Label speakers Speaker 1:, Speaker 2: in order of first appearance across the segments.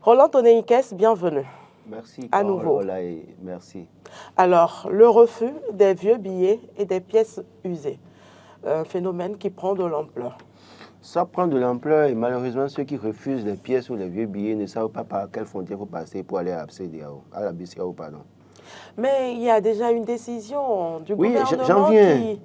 Speaker 1: Roland Tonéikès, bienvenue.
Speaker 2: Merci.
Speaker 1: À nouveau.
Speaker 2: Merci.
Speaker 1: Alors, le refus des vieux billets et des pièces usées, un phénomène qui prend de l'ampleur.
Speaker 2: Ça prend de l'ampleur et malheureusement, ceux qui refusent les pièces ou les vieux billets ne savent pas par quelle frontière il faut passer pour aller à la BCAO, pardon.
Speaker 1: Mais il y a déjà une décision du
Speaker 2: Oui,
Speaker 1: gouvernement
Speaker 2: j'en viens.
Speaker 1: qui...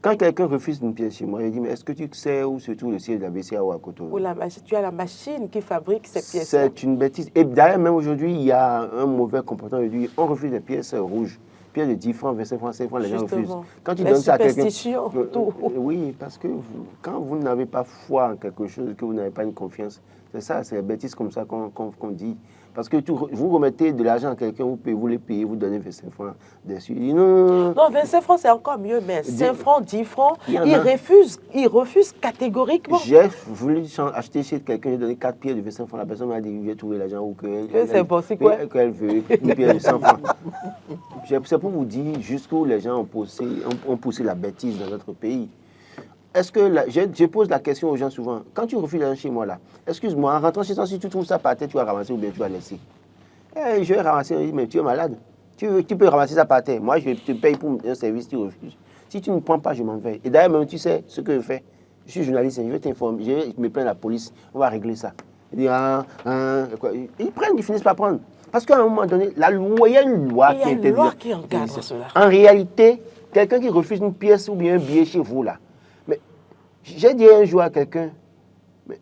Speaker 2: Quand quelqu'un refuse une pièce chez moi, je dis, mais est-ce que tu sais où se trouve le siège de la BCAO à Cotonou?
Speaker 1: Tu as la machine qui fabrique ces pièces.
Speaker 2: C'est une bêtise. Et d'ailleurs, même aujourd'hui, il y a un mauvais comportement. On refuse les pièces rouges. Pièces de 10 francs, 25 francs, 5 francs, les gens refusent. Quand tu donnes ça à quelqu'un...
Speaker 1: tout.
Speaker 2: Oui, parce que quand vous n'avez pas foi en quelque chose, que vous n'avez pas une confiance, c'est ça, c'est des bêtises comme ça qu'on dit. Parce que vous remettez de l'argent à quelqu'un, vous les payez, vous donnez 25 francs dessus.
Speaker 1: Non, 25 francs, c'est encore mieux, mais 5 francs, 10 francs, ils refusent catégoriquement.
Speaker 2: J'ai voulu acheter chez quelqu'un, j'ai donné 4 pièces de 25 francs. La personne m'a dit, j'ai trouvé l'argent ou qu'elle veut une pièce de 100 francs. C'est pour vous dire jusqu'où les gens ont poussé la bêtise dans notre pays. Est-ce que, je pose la question aux gens souvent, quand tu refuses l'argent chez moi là, excuse-moi, en rentrant chez toi, si tu trouves ça par terre, tu vas ramasser ou bien tu vas laisser. Je vais ramasser, mais tu es malade. Tu peux ramasser ça par terre. Moi, je te paye pour un service, tu refuses. Si tu ne prends pas, je m'en vais. Et d'ailleurs, même tu sais ce que je fais. Je suis journaliste, je vais t'informer, je me plains à la police, on va régler ça. Ils prennent, ils finissent par prendre. Parce qu'à un moment donné, il y a une loi
Speaker 1: qui encadre cela.
Speaker 2: En réalité, quelqu'un qui refuse une pièce ou bien un billet chez vous là, mais j'ai dit un jour à quelqu'un,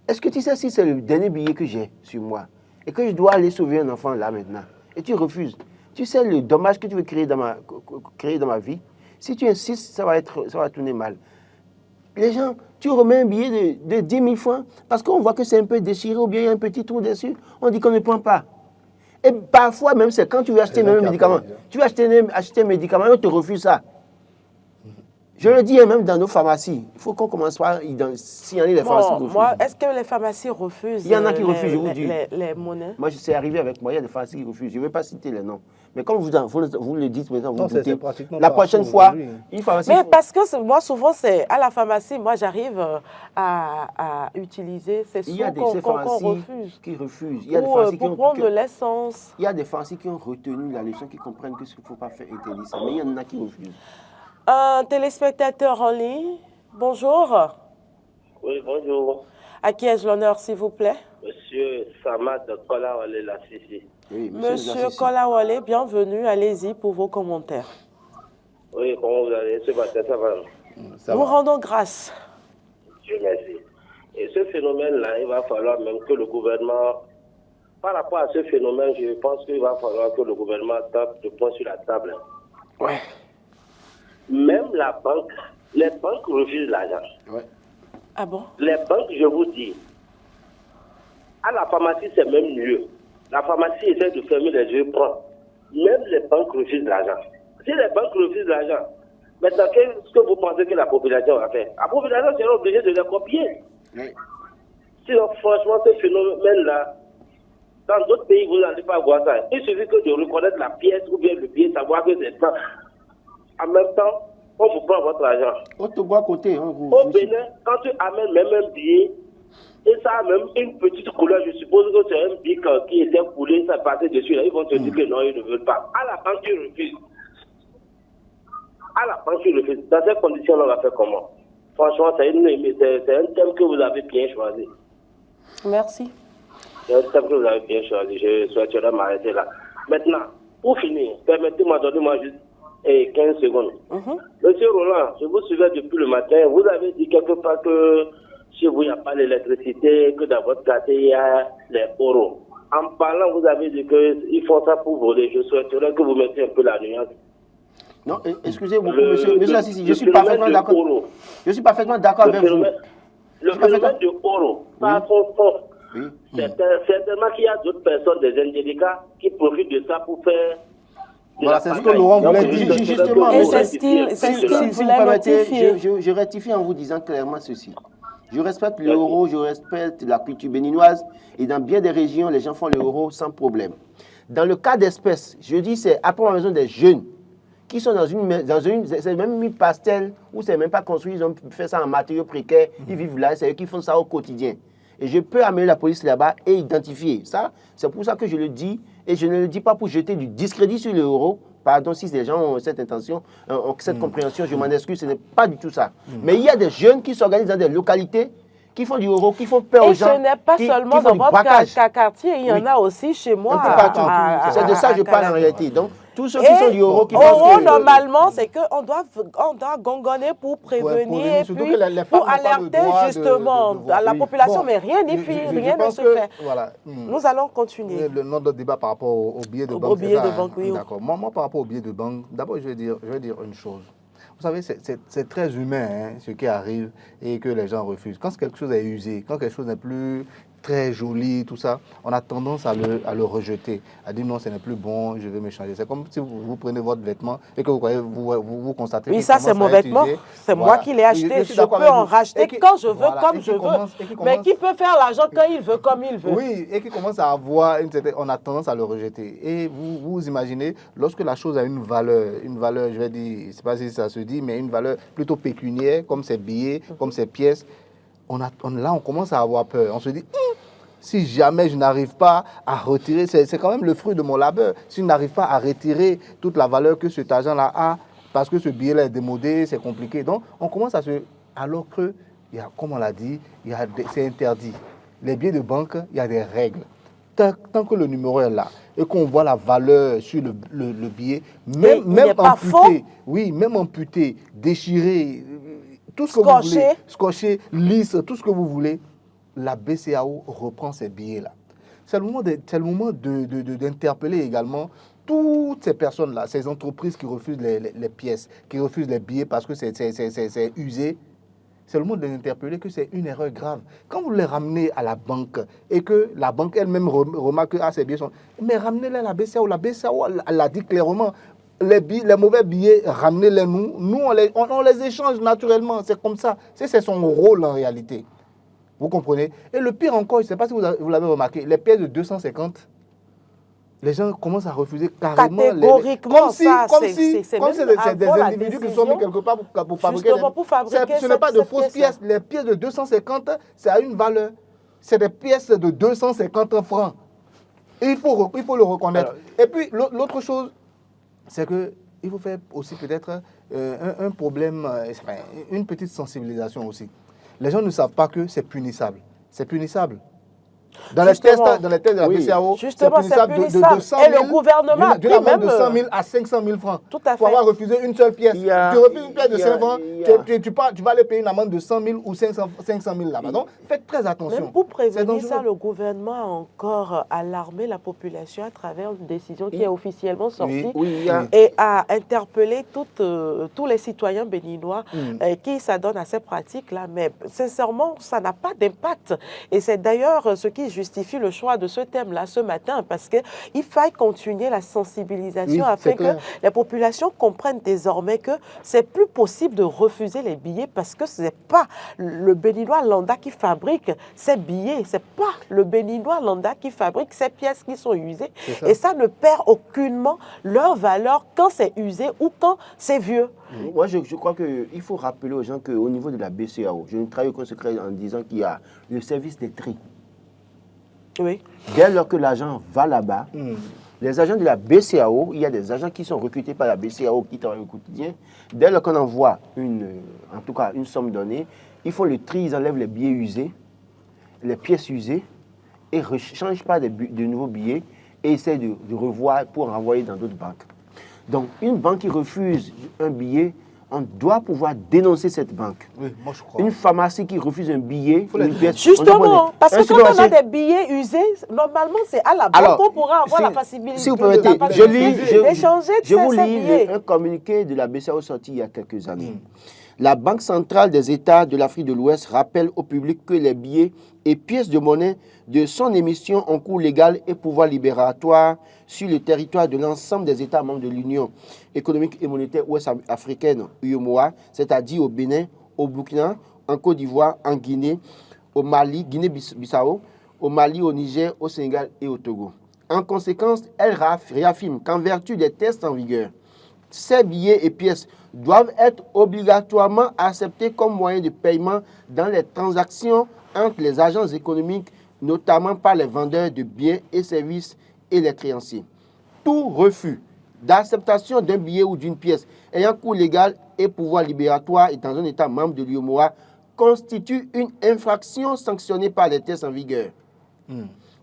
Speaker 2: est-ce que tu sais si c'est le dernier billet que j'ai sur moi et que je dois aller sauver un enfant là maintenant et tu refuses? Tu sais le dommage que tu veux créer dans ma vie? Si tu insistes, ça va tourner mal. Les gens, tu remets un billet de 10 000 francs parce qu'on voit que c'est un peu déchiré ou bien il y a un petit trou dessus, on dit qu'on ne prend pas. Et parfois même, c'est quand tu veux acheter même un médicament. Tu veux acheter un médicament, on te refuse ça. Je le dis même dans nos pharmacies. Il faut qu'on commence par signaler les pharmacies qui refusent.
Speaker 1: Est-ce que les pharmacies refusent?
Speaker 2: Il y en a qui refusent, je vous dis.
Speaker 1: Les monnaies.
Speaker 2: Moi, c'est arrivé avec moi, il y a des pharmacies qui refusent. Je ne vais pas citer les noms. Mais comme vous le dites maintenant, vous doutez. La prochaine fois, une pharmacie...
Speaker 1: Mais parce que moi, souvent, c'est à la pharmacie, moi, j'arrive à utiliser ces sous qu'on refuse.
Speaker 2: Qui refusent.
Speaker 1: Il y a des pharmacies pour prendre de l'essence.
Speaker 2: Il y a des pharmacies qui ont retenu la leçon, qui comprennent que ce qu'il ne faut pas faire interdit ça. Mais il y en a qui refusent.
Speaker 1: Un téléspectateur en ligne, bonjour.
Speaker 3: Oui, bonjour.
Speaker 1: À qui ai-je l'honneur, s'il vous plaît?
Speaker 3: Monsieur Samad Kolawale Lassisi.
Speaker 1: Oui, Monsieur Kolawale, bienvenue. Allez-y pour vos commentaires.
Speaker 3: Oui, comment vous allez ce matin, ça va?
Speaker 1: Nous rendons grâce.
Speaker 3: Dieu merci. Et ce phénomène-là, il va falloir même que le gouvernement, par rapport à ce phénomène, je pense qu'il va falloir que le gouvernement tape le poing sur la table.
Speaker 2: Ouais.
Speaker 3: Même la banque, les banques refusent l'argent.
Speaker 2: Ouais.
Speaker 1: Ah bon?
Speaker 3: Les banques, je vous dis, à la pharmacie, c'est même mieux. La pharmacie essaie de fermer les yeux, prend. Même les banques refusent l'argent. Si les banques refusent l'argent, maintenant, qu'est-ce que vous pensez que la population va faire? La population sera obligée de les copier. Oui. Sinon, franchement, ce phénomène-là, dans d'autres pays, vous n'allez pas voir ça. Il suffit que de reconnaître la pièce ou bien le billet, savoir que c'est ça. En même temps, on vous prend votre argent.
Speaker 2: Au Togo à côté.
Speaker 3: Au Bénin, quand tu amènes même un billet, et ça a même une petite couleur, je suppose que c'est un bic qui était coulé, ça passait dessus, là, ils vont te dire que non, ils ne veulent pas. À la banque, ils refusent. À la banque, ils refusent. Dans ces conditions-là, on va faire comment? Franchement, c'est un thème que vous avez bien choisi.
Speaker 1: Merci.
Speaker 3: C'est un thème que vous avez bien choisi. Je souhaiterais m'arrêter là. Maintenant, pour finir, permettez-moi, donnez-moi juste 15 secondes. Monsieur Roland, je vous suivais depuis le matin. Vous avez dit quelque part que chez vous, il n'y a pas d'électricité, que dans votre quartier, il y a les euros. En parlant, vous avez dit qu'ils font ça pour voler. Je souhaiterais que vous mettiez un peu la nuance.
Speaker 2: Non, excusez beaucoup, monsieur Assisi, je suis parfaitement d'accord. Je suis parfaitement d'accord avec vous.
Speaker 3: Le phénomène de euro, ça a son fond. Certainement qu'il y a d'autres personnes, des indélicats, qui profitent de ça pour faire...
Speaker 2: Voilà, c'est ce que Laurent voulait dire. Justement,
Speaker 1: si vous permettez,
Speaker 2: je rectifie en vous disant clairement ceci. Je respecte l'euro, je respecte la culture béninoise et dans bien des régions, les gens font l'euro sans problème. Dans le cas d'espèces, je dis c'est après la maison des jeunes qui sont dans une c'est même une pastel où c'est même pas construit, ils ont fait ça en matériaux précaires, ils vivent là, c'est eux qui font ça au quotidien. Et je peux amener la police là-bas et identifier. Ça, c'est pour ça que je le dis. Et je ne le dis pas pour jeter du discrédit sur l'euro. Pardon si les gens ont cette intention, ont cette compréhension, je m'en excuse, ce n'est pas du tout ça. Mais il y a des jeunes qui s'organisent dans des localités, qui font du euro, qui font peur aux gens.
Speaker 1: Et ce n'est pas seulement dans votre quartier, il y en a aussi chez moi.
Speaker 2: C'est de ça que je parle en réalité. Donc, tous ceux qui sont du euro, qui
Speaker 1: pensent que... normalement, c'est qu'on doit gongonner pour prévenir et puis pour alerter justement la population, mais rien n'y fait, rien ne se fait. Nous allons continuer.
Speaker 4: Notre débat par rapport aux billets de banque.
Speaker 1: Aux billets de banque, oui.
Speaker 4: D'accord. Moi, par rapport aux billets de banque, d'abord, je vais dire une chose. Vous savez, c'est très humain hein, ce qui arrive et que les gens refusent. Quand quelque chose est usé, quand quelque chose n'est plus très joli, tout ça, on a tendance à le rejeter, à dire non, ce n'est plus bon, je vais me changer. C'est comme si vous prenez votre vêtement et que vous constatez
Speaker 1: oui, ça c'est mon vêtement, c'est moi qui l'ai acheté, je peux en racheter quand je veux, comme je veux, mais qui peut faire l'argent quand il veut, comme il veut.
Speaker 4: Oui, et qui commence à avoir, on a tendance à le rejeter. Et vous imaginez, lorsque la chose a une valeur, je vais dire, je ne sais pas si ça se dit, mais une valeur plutôt pécuniaire, comme ces billets, comme ces pièces, là on commence à avoir peur. On se dit, si jamais je n'arrive pas à retirer, c'est quand même le fruit de mon labeur, si je n'arrive pas à retirer toute la valeur que cet argent-là a, parce que ce billet-là est démodé, c'est compliqué. Donc on commence à se... Alors que, comme on l'a dit, c'est interdit. Les billets de banque, il y a des règles. Tant que le numéro est là et qu'on voit la valeur sur le billet, même amputé, oui, même amputé, déchiré, tout ce que vous voulez, scotché, lisse, tout ce que vous voulez, la BCAO reprend ces billets-là. C'est le moment d'interpeller également toutes ces personnes-là, ces entreprises qui refusent les pièces, qui refusent les billets parce que c'est usé. C'est le moment de les interpeller que c'est une erreur grave. Quand vous les ramenez à la banque et que la banque elle-même remarque que ces billets sont... Mais ramenez-les à la BCAO. La BCAO l'a dit clairement. Les mauvais billets, ramenez-les nous. Nous, on les échange naturellement. C'est comme ça. C'est son rôle en réalité. Vous comprenez? Et le pire encore, je ne sais pas si vous l'avez remarqué, les pièces de 250, les gens commencent à refuser carrément.
Speaker 1: Catégoriquement,
Speaker 4: comme si c'est des individus qui sont mis quelque part pour fabriquer. Ce n'est pas de fausses pièces. Les pièces de 250, ça a une valeur. C'est des pièces de 250 francs. Et il faut le reconnaître. Alors, et puis, l'autre chose, c'est qu'il faut faire aussi peut-être un problème, une petite sensibilisation aussi. Les gens ne savent pas que c'est punissable. C'est punissable. Dans les tests de la BCAO, c'est punissable de 200 000,
Speaker 1: et le gouvernement
Speaker 4: d'une amende de 100 000 à 500 000 francs.
Speaker 1: Tout à fait.
Speaker 4: Pour avoir refusé une seule pièce. Tu refuses une pièce de 5 francs, tu vas aller payer une amende de 100 000 ou 500 000 là-bas. Donc, faites très attention.
Speaker 1: Même pour prévenir ça, le gouvernement a encore alarmé la population à travers une décision qui est officiellement sortie et a interpellé tous les citoyens béninois qui s'adonnent à ces pratiques-là. Mais sincèrement, ça n'a pas d'impact. Et c'est d'ailleurs ce qui justifie le choix de ce thème-là ce matin, parce qu'il faille continuer la sensibilisation afin que les populations comprennent désormais que c'est plus possible de refuser les billets parce que ce n'est pas le Béninois lambda qui fabrique ces billets, ce n'est pas le Béninois lambda qui fabrique ces pièces qui sont usées et ça ne perd aucunement leur valeur quand c'est usé ou quand c'est vieux.
Speaker 2: Moi, je crois qu'il faut rappeler aux gens qu'au niveau de la BCAO, je ne trahis aucun secret en disant qu'il y a le service des tri.
Speaker 1: Oui. Dès
Speaker 2: lors que l'argent va là-bas, les agents de la BCAO, il y a des agents qui sont recrutés par la BCAO qui travaillent au quotidien. Dès lors qu'on envoie en tout cas une somme donnée, ils font le tri, ils enlèvent les billets usés, les pièces usées et ne changent pas de nouveaux billets et essaient de revoir pour renvoyer dans d'autres banques. Donc, une banque qui refuse un billet, on doit pouvoir dénoncer cette banque.
Speaker 4: Oui, moi je crois.
Speaker 2: Une pharmacie qui refuse un billet, une pièce...
Speaker 1: Justement, parce que quand on a des billets usés, normalement c'est à la banque qu'on pourra avoir la facilité
Speaker 2: si vous permettez, je vous lis un communiqué de la BCAO sorti il y a quelques années. La Banque centrale des États de l'Afrique de l'Ouest rappelle au public que les billets et pièces de monnaie de son émission ont cours légal et pouvoir libératoire sur le territoire de l'ensemble des États membres de l'Union économique et monétaire ouest-africaine, UEMOA, c'est-à-dire au Bénin, au Burkina, en Côte d'Ivoire, en Guinée, au Mali, Guinée-Bissau, au Mali, au Niger, au Sénégal et au Togo. En conséquence, elle réaffirme qu'en vertu des tests en vigueur, ces billets et pièces doivent être obligatoirement acceptés comme moyen de paiement dans les transactions entre les agents économiques, notamment par les vendeurs de biens et services et les créanciers. Tout refus d'acceptation d'un billet ou d'une pièce ayant cours légal et pouvoir libératoire et dans un État membre de l'UEMOA constitue une infraction sanctionnée par les textes en vigueur.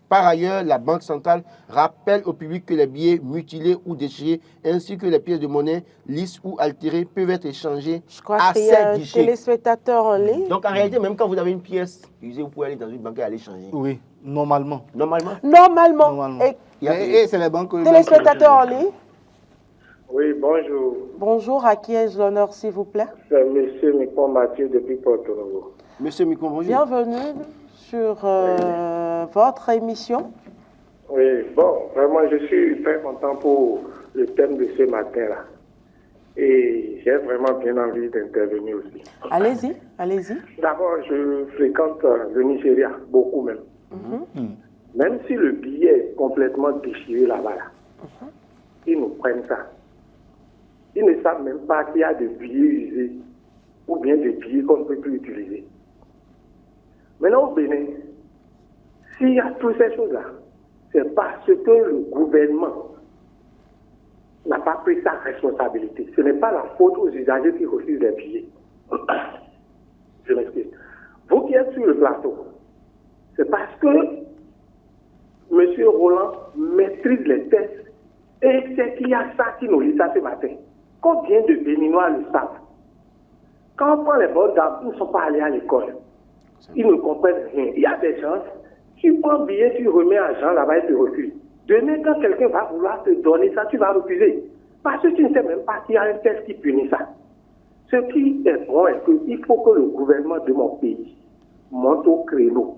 Speaker 2: Par ailleurs, la Banque centrale rappelle au public que les billets mutilés ou déchirés ainsi que les pièces de monnaie lisses ou altérées peuvent être échangées à 7 guichets.
Speaker 1: Téléspectateurs en ligne.
Speaker 2: Donc en réalité, même quand vous avez une pièce usée, vous pouvez aller dans une banque et aller changer.
Speaker 4: Oui, normalement.
Speaker 1: Normalement.
Speaker 4: Et c'est les banques...
Speaker 1: Téléspectateurs en ligne.
Speaker 3: Oui, bonjour.
Speaker 1: Bonjour, à qui ai-je l'honneur, s'il vous plaît?
Speaker 3: C'est M. Mikon Mathieu depuis Porto Novo.
Speaker 2: Monsieur Mikon, bonjour.
Speaker 1: Bienvenue sur votre émission.
Speaker 3: Oui, bon, vraiment, je suis très content pour le thème de ce matin-là. Et j'ai vraiment bien envie d'intervenir aussi.
Speaker 1: Allez-y, allez-y.
Speaker 3: D'abord, je fréquente le Nigeria, beaucoup même. Même si le billet est complètement déchiré là-bas, ils nous prennent ça. Ils ne savent même pas qu'il y a des billets usés ou bien des billets qu'on ne peut plus utiliser. Maintenant, au Bénin, s'il y a toutes ces choses-là, c'est parce que le gouvernement n'a pas pris sa responsabilité. Ce n'est pas la faute aux usagers qui refusent les billets. Je m'explique. Vous qui êtes sur le plateau, c'est parce que M. Roland maîtrise les tests et c'est qu'il y a ça qui nous lit ça ce matin. Combien de Béninois le savent? Quand on prend les bords d'arbres, ils ne sont pas allés à l'école. Ils ne comprennent rien. Il y a des gens, tu prends un billet, tu remets à Jean là-bas, il te refuse. Demain, quand quelqu'un va vouloir te donner ça, tu vas refuser. Parce que tu ne sais même pas qu'il y a un test qui punit ça. Ce qui est bon est qu'il faut que le gouvernement de mon pays monte au créneau.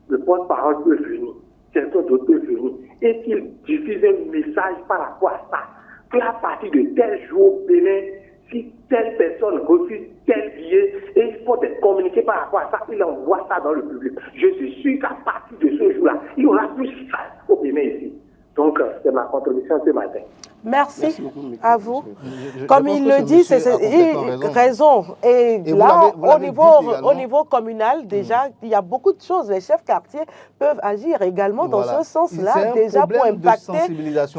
Speaker 3: Le porte-parole peut venir, quelqu'un d'autre peut venir, et qu'il diffuse un message par rapport à ça. Qu'à partir de tel jour au Bénin, si telle personne refuse tel billet, et il faut communiquer par rapport à ça, il envoie ça dans le public. Je suis sûr qu'à partir de ce jour-là, il y aura plus ça au Bénin ici. Donc, c'est ma contribution ce matin.
Speaker 1: Merci à vous. Comme il le dit, c'est raison. Et là, au niveau communal, déjà, il y a beaucoup de choses. Les chefs quartiers peuvent agir également dans ce sens-là, déjà pour impacter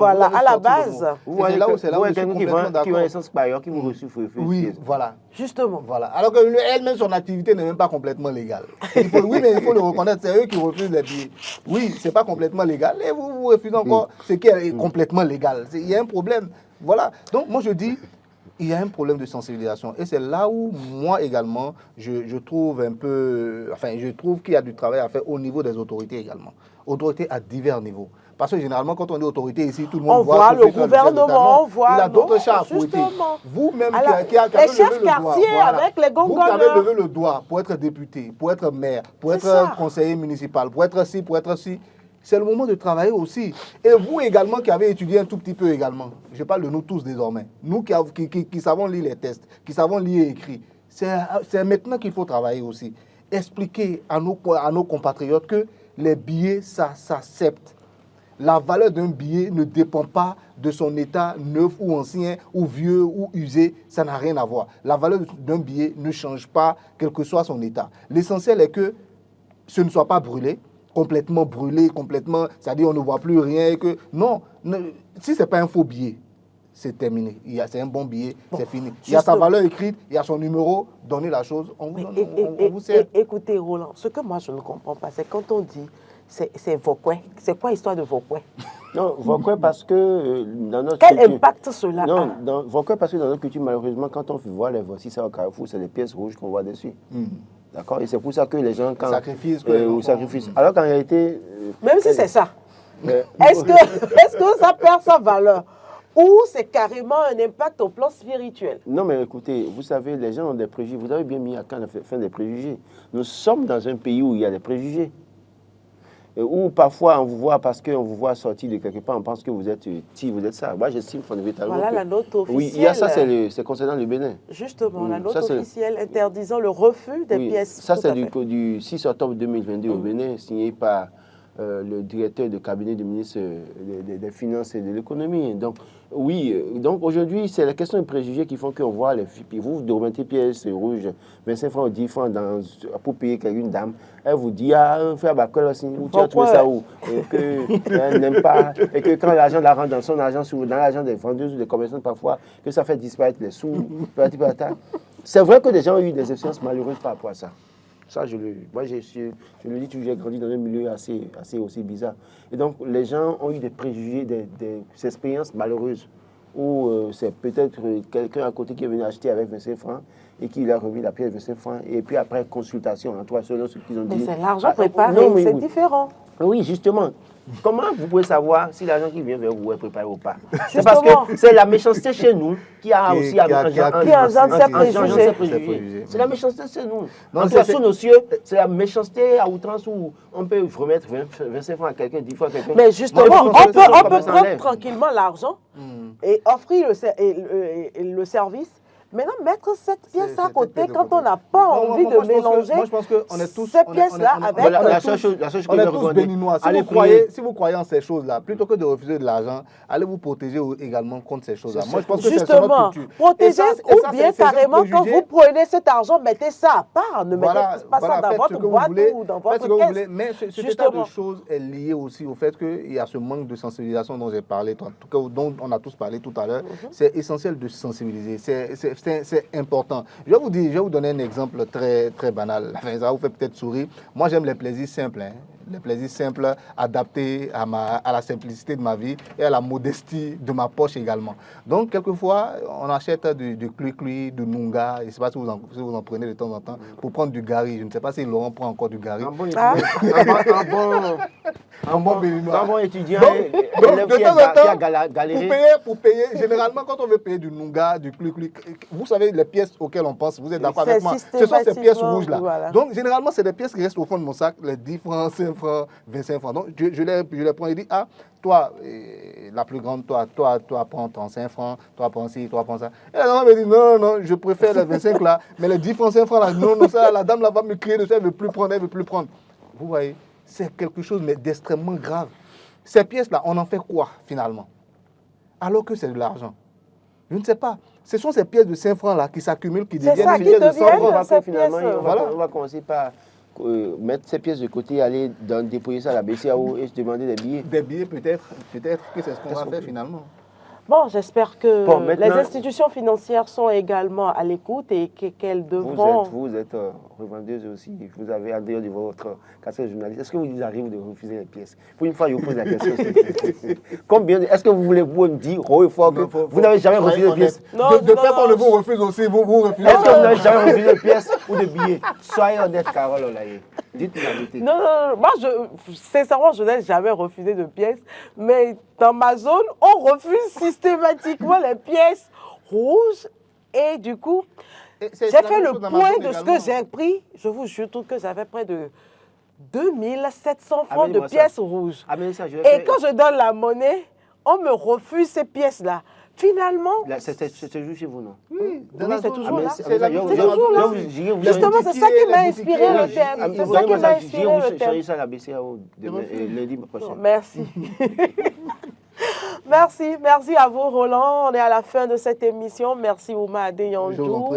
Speaker 1: à la base.
Speaker 2: Vous voyez là où c'est là où quelqu'un qui va à l'essence par ailleurs, qui vous reçoit.
Speaker 4: Oui, voilà.
Speaker 1: Justement.
Speaker 4: Voilà. Alors qu'elle-même, son activité n'est même pas complètement légale. Oui, mais il faut le reconnaître, c'est eux qui refusent les billets. Oui, c'est pas complètement légal. Et vous refusez encore ce qui est complètement légal. Il y a un problème. Voilà. Donc, moi, je dis, il y a un problème de sensibilisation. Et c'est là où, moi également, je trouve un peu... Enfin, je trouve qu'il y a du travail à faire au niveau des autorités également. Autorités à divers niveaux. Parce que généralement, quand on dit autorité ici, tout le monde voit
Speaker 1: le gouvernement, on voit...
Speaker 4: Il a d'autres chats à fouetter. Vous-même qui avez
Speaker 1: levé le doigt, avec les
Speaker 4: vous qui avez levé le doigt pour être député, pour être maire, pour être conseiller municipal, pour être ci, c'est le moment de travailler aussi. Et vous également qui avez étudié un tout petit peu également, je parle de nous tous désormais, nous qui savons lire les tests, qui savons lire et écrire, c'est maintenant qu'il faut travailler aussi. Expliquer à nos compatriotes que les billets, ça s'accepte. La valeur d'un billet ne dépend pas de son état neuf ou ancien, ou vieux ou usé, ça n'a rien à voir. La valeur d'un billet ne change pas, quel que soit son état. L'essentiel est que ce ne soit pas brûlé, complètement, c'est-à-dire on ne voit plus rien. Si ce n'est pas un faux billet, c'est terminé. C'est un bon billet, c'est fini. Il y a sa valeur écrite, il y a son numéro, donnez la chose, on vous sert.
Speaker 1: Écoutez Roland, ce que moi je ne comprends pas, c'est quand on dit c'est Vokwe. C'est quoi l'histoire de Vokwe?
Speaker 2: Non, Vokwe parce que dans notre
Speaker 1: culture... Quel impact cela
Speaker 2: a? Vokwe parce que dans notre culture, malheureusement, quand on voit les voici ça au Carrefour, c'est les pièces rouges qu'on voit dessus. D'accord? Et c'est pour ça que les gens...
Speaker 4: sacrifice.
Speaker 2: Alors qu'en réalité...
Speaker 1: Même si c'est ça, est-ce que ça perd sa valeur? Ou c'est carrément un impact au plan spirituel?
Speaker 2: Non, mais écoutez, vous savez, les gens ont des préjugés. Vous avez bien mis à quand la fin des préjugés. Nous sommes dans un pays où il y a des préjugés. Ou parfois on vous voit parce qu'on vous voit sortir de quelque part, on pense que vous êtes ça. Moi, j'estime fondamentalement.
Speaker 1: Voilà la note officielle.
Speaker 2: Oui, il y a ça, c'est concernant le Bénin.
Speaker 1: Justement, la note officielle interdisant le refus des pièces.
Speaker 2: Ça, c'est du 6 octobre 2022 au Bénin, signé par le directeur de cabinet du ministre des Finances et de l'Économie. Donc, oui, donc aujourd'hui, c'est la question des préjugés qui font qu'on voit les filles. Vous remettez pièces rouges, 25 francs ou 10 francs pour payer une dame. Elle vous dit, faire bacol aussi, où tu as trouvé ça où? Et qu'elle n'aime pas, et que quand l'argent la rentre dans son argent, dans l'argent des vendeuses ou des commerçants parfois, que ça fait disparaître les sous, C'est vrai que des gens ont eu des expériences malheureuses par rapport à ça. Ça, je le dis toujours, j'ai grandi dans un milieu assez aussi bizarre. Et donc, les gens ont eu des préjugés, des expériences malheureuses, où c'est peut-être quelqu'un à côté qui est venu acheter avec 25 francs et qui lui a remis la pièce de 25 francs. Et puis après, consultation, en toi, selon ce qu'ils ont dit.
Speaker 1: Mais c'est l'argent préparé, c'est différent.
Speaker 2: Oui, justement. Comment vous pouvez savoir si l'argent qui vient vers vous est préparé ou pas? C'est parce que c'est la méchanceté chez nous qui a aussi
Speaker 1: ces
Speaker 2: préjugés. C'est la méchanceté chez nous. Sous nos cieux, c'est la méchanceté à outrance où on peut remettre 25 francs à quelqu'un, 10 fois à quelqu'un.
Speaker 1: Mais justement, on peut prendre tranquillement l'argent et offrir le service. Maintenant, mettre cette pièce à côté quand on n'a pas envie de mélanger ces pièces-là avec...
Speaker 4: On est tous béninois. Si vous croyez en ces choses-là, plutôt que de refuser de l'argent, allez vous protéger également contre ces choses-là. Moi, je pense que c'est notre culture.
Speaker 1: Protéger ou bien carrément, quand vous prenez cet argent, mettez ça à part. Ne mettez pas ça dans votre boîte ou dans votre caisse.
Speaker 4: Mais cet état de choses est lié aussi au fait qu'il y a ce manque de sensibilisation dont j'ai parlé, en tout cas dont on a tous parlé tout à l'heure. C'est essentiel de sensibiliser. C'est important. Je vais vous donner un exemple très, très banal. Ça vous fait peut-être sourire. Moi, j'aime les plaisirs simples. Les plaisirs simples adaptés à la simplicité de ma vie et à la modestie de ma poche également. Donc, quelquefois, on achète du cui-cui, du nunga. Je ne sais pas si vous en prenez de temps en temps pour prendre du gari. Je ne sais pas si Laurent prend encore du gari.
Speaker 2: Un bon béninois. Un bon étudiant.
Speaker 4: Donc, de temps en temps, pour payer, généralement, quand on veut payer du nunga, du cui-cui, vous savez les pièces auxquelles on pense, vous êtes d'accord avec moi? Ce sont ces pièces rouges-là. Voilà. Donc, généralement, c'est des pièces qui restent au fond de mon sac, les 10 francs, 5 francs, 25 francs. Donc, je les prends et dis, toi, la plus grande, toi, prends ton 5 francs, toi, prends ci, toi, prends ça. Et la dame me dit, non, je préfère les 25 là, mais les 10 francs, 5 francs là, non, ça, la dame là va me crier dessus, elle ne veut plus prendre. Vous voyez, c'est quelque chose d'extrêmement grave. Ces pièces-là, on en fait quoi, finalement? Alors que c'est de l'argent. Je ne sais pas. Ce sont ces pièces de 5 francs-là qui s'accumulent, qui deviennent des pièces de 100 francs.
Speaker 2: Finalement, on va commencer par mettre ces pièces de côté, aller déployer ça à la BCAO et se demander des billets.
Speaker 4: Des billets, peut-être que c'est ce qu'on va faire finalement.
Speaker 1: Bon, j'espère que les institutions financières sont également à l'écoute et qu'elles devront...
Speaker 2: Vous êtes revendeuse aussi. Vous avez, en dehors de votre casquette de journaliste, est-ce que vous arrive de refuser les pièces? Pour une fois, je vous pose la question. Est-ce que vous voulez vous dire haut et fort que vous n'avez jamais refusé de pièces?
Speaker 4: De peur qu'on le vous refuse aussi, vous refusez.
Speaker 2: Est-ce que vous n'avez jamais refusé de pièces ou de billets? Soyez honnête, Carole Olaye. Dites-moi la vérité.
Speaker 1: Non. Moi, sincèrement, je n'ai jamais refusé de pièces. Mais dans ma zone, on refuse systématiquement les pièces rouges. Et du coup, j'ai fait le point de ce que j'ai pris. Je vous jure que j'avais près de 2700 francs de pièces rouges. Et quand je donne la monnaie, on me refuse ces pièces-là. Finalement...
Speaker 2: C'est toujours chez vous, non?
Speaker 1: Oui, c'est toujours là. C'est toujours là. Justement, c'est ça qui m'a inspiré le terme. C'est ça qui m'a inspiré le terme.
Speaker 2: Je ça à la BCAO lundi prochain.
Speaker 1: Merci. Merci à vous, Roland. On est à la fin de cette émission. Merci, Ouma Adeyandou.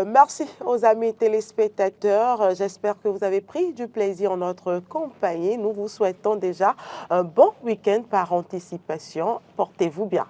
Speaker 1: Merci aux amis téléspectateurs. J'espère que vous avez pris du plaisir en notre compagnie. Nous vous souhaitons déjà un bon week-end par anticipation. Portez-vous bien.